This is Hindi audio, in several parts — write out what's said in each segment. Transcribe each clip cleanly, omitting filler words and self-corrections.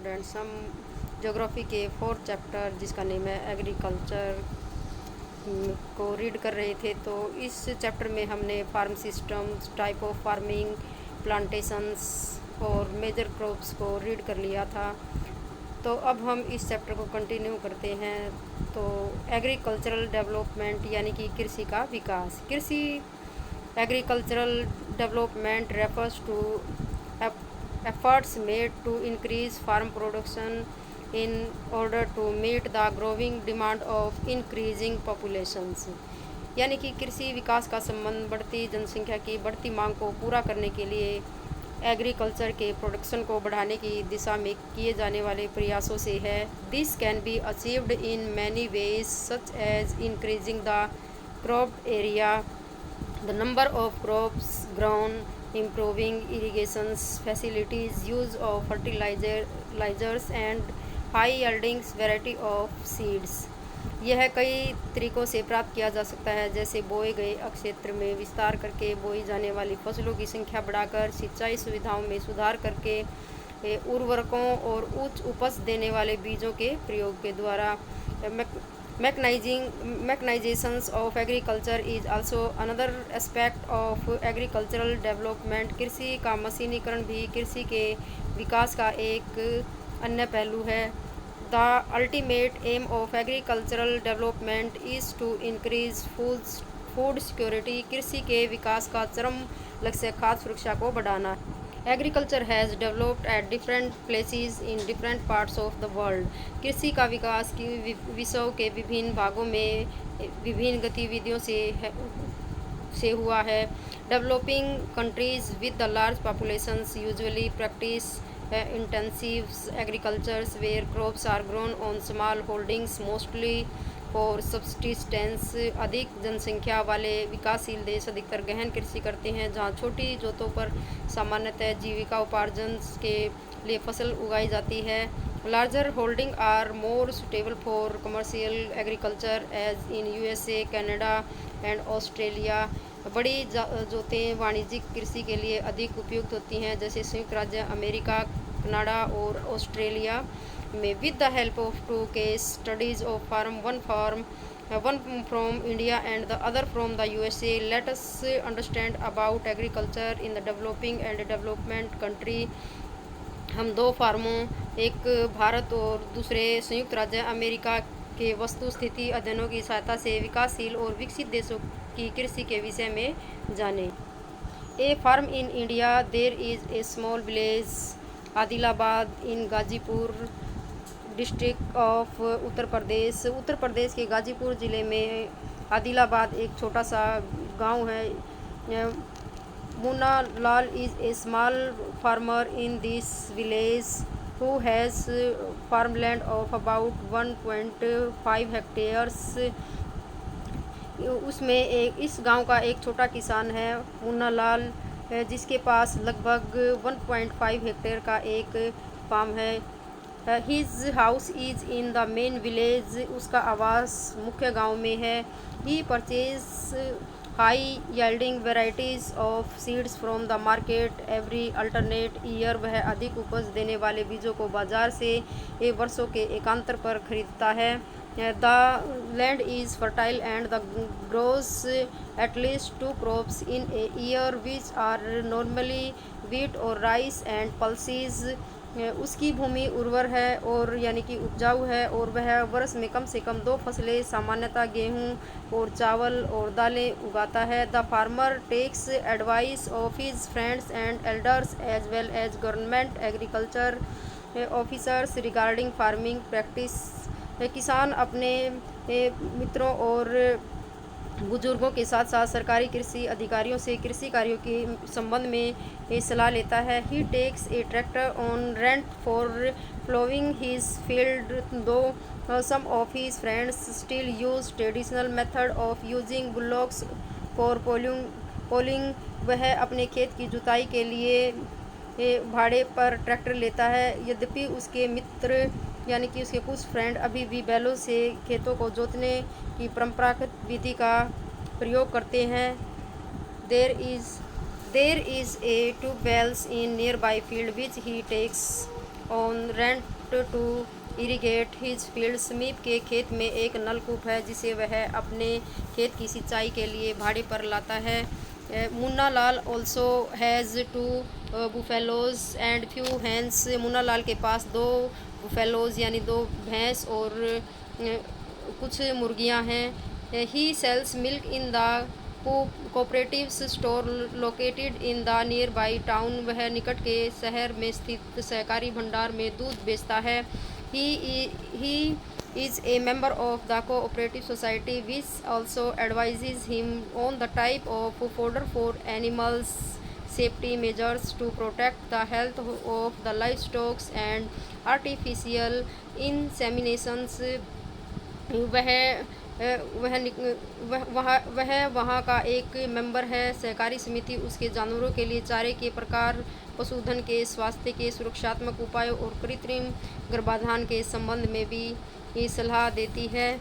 स्टूडेंट्स, हम ज्योग्राफी के फोर्थ चैप्टर जिसका नेम है एग्रीकल्चर को रीड कर रहे थे। तो इस चैप्टर में हमने farm systems, type of farming, plantations और मेजर क्रॉप्स को रीड कर लिया था। तो अब हम इस चैप्टर को कंटिन्यू करते हैं। तो एग्रीकल्चरल डेवलपमेंट यानी कि कृषि का विकास। कृषि agricultural development refers to efforts made to increase farm production in order to meet the growing demand of increasing populations। यानी कि कृषि विकास का संबंध बढ़ती जनसंख्या की बढ़ती मांग को पूरा करने के लिए एग्रीकल्चर के प्रोडक्शन को बढ़ाने की दिशा में किए जाने वाले प्रयासों से है। This can be achieved in many ways such as increasing the crop area, the number of crops grown, improving irrigation facilities, use of fertilizers and high yielding variety of seeds। यह कई तरीकों से प्राप्त किया जा सकता है, जैसे बोए गए क्षेत्र में विस्तार करके, बोई जाने वाली फसलों की संख्या बढ़ाकर, सिंचाई सुविधाओं में सुधार करके, उर्वरकों और उच्च उपज देने वाले बीजों के प्रयोग के द्वारा। Mechanizations of agriculture is also another aspect of agricultural development। कृषि का मशीनीकरण भी कृषि के विकास का एक अन्य पहलू है। The ultimate aim of agricultural development is to increase food security। कृषि के विकास का चरम लक्ष्य खाद्य सुरक्षा को बढ़ाना है। Agriculture has developed at different places in different parts of the world. कृषि का विकास की विश्व के विभिन्न भागों में विभिन्न गतिविधियों से हुआ है। Developing countries with the large populations usually practice intensive agricultures where crops are grown on small holdings mostly for subsistence. अधिक जनसंख्या वाले विकासशील देश अधिकतर गहन कृषि करते हैं, जहां छोटी जोतों पर सामान्यतः जीविका उपार्जन के लिए फसल उगाई जाती है। Larger holding are more suitable for commercial agriculture as in USA, Canada and Australia. बड़ी जोतें वाणिज्यिक कृषि के लिए अधिक उपयुक्त होती हैं, जैसे संयुक्त राज्य अमेरिका, कनाडा और ऑस्ट्रेलिया में। With the help of two case studies of farm, one from India and the other from the USA, let us understand about agriculture in the developing and development country। हम दो फार्मों, एक भारत और दूसरे संयुक्त राज्य अमेरिका के वस्तु स्थिति अध्ययनों की सहायता से विकासशील और विकसित देशों की कृषि के विषय में जाने। A farm in India, there is a small village Adilabad in Ghazipur district of Uttar Pradesh. Uttar Pradesh के गाजीपुर ज़िले में आदिलाबाद एक छोटा सा गांव है। Munna Lal is a small farmer in this village who has farmland of about 1.5 hectares. उसमें इस गांव का एक छोटा किसान है मुन्ना लाल, जिसके पास लगभग 1.5 हेक्टेयर का एक फार्म है। His house is in the main village. उसका आवास मुख्य गांव में है। He purchase high yielding varieties of seeds from the market every alternate year. वह अधिक उपज देने वाले बीजों को बाजार से वर्षों के एकांतर पर खरीदता है। The land is fertile and the grows at least 2 crops in a year which are normally wheat और राइस एंड पल्सीज। उसकी भूमि उर्वर है और यानी कि उपजाऊ है, और वह वर्ष में कम से कम 2 फसलें, सामान्यतः गेहूं और चावल और दालें उगाता है। The farmer takes advice of his friends and elders as well as government agriculture officers regarding farming practice. किसान अपने मित्रों और बुजुर्गों के साथ साथ सरकारी कृषि अधिकारियों से कृषि कार्यों के संबंध में सलाह लेता है। He takes a tractor on rent for ploughing his field, though some of his friends still use traditional method of using bullocks for ploughing. वह अपने खेत की जुताई के लिए भाड़े पर ट्रैक्टर लेता है, यद्यपि उसके मित्र यानी कि उसके कुछ फ्रेंड अभी भी बैलों से खेतों को जोतने की परंपरागत विधि का प्रयोग करते हैं। There is a tubewells in nearby field which he takes on rent to irrigate his field. समीप के खेत में एक नलकूप है जिसे वह अपने खेत की सिंचाई के लिए भाड़े पर लाता है। Munna Lal also has two buffaloes and few hens. Munna Lal के पास 2 बुफेलोज यानी 2 भैंस और कुछ मुर्गियां हैं। He sells milk in the cooperative store located in the nearby town. वह निकट के शहर में स्थित सहकारी भंडार में दूध बेचता है। ही is a member of the cooperative society which also advises him on the type of fodder for animals, safety measures to protect the health of the livestock and artificial inseminations। वह वहाँ का एक मेंबर है। सहकारी समिति उसके जानवरों के लिए चारे के प्रकार, पशुधन के स्वास्थ्य के सुरक्षात्मक उपायों और कृत्रिम गर्भाधान के संबंध में भी सलाह देती है।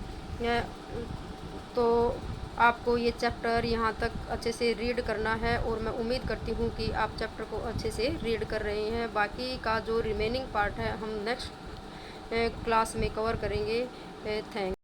तो आपको ये चैप्टर यहाँ तक अच्छे से रीड करना है और मैं उम्मीद करती हूँ कि आप चैप्टर को अच्छे से रीड कर रहे हैं। बाकी का जो रिमेनिंग पार्ट है हम नेक्स्ट क्लास में कवर करेंगे। थैंक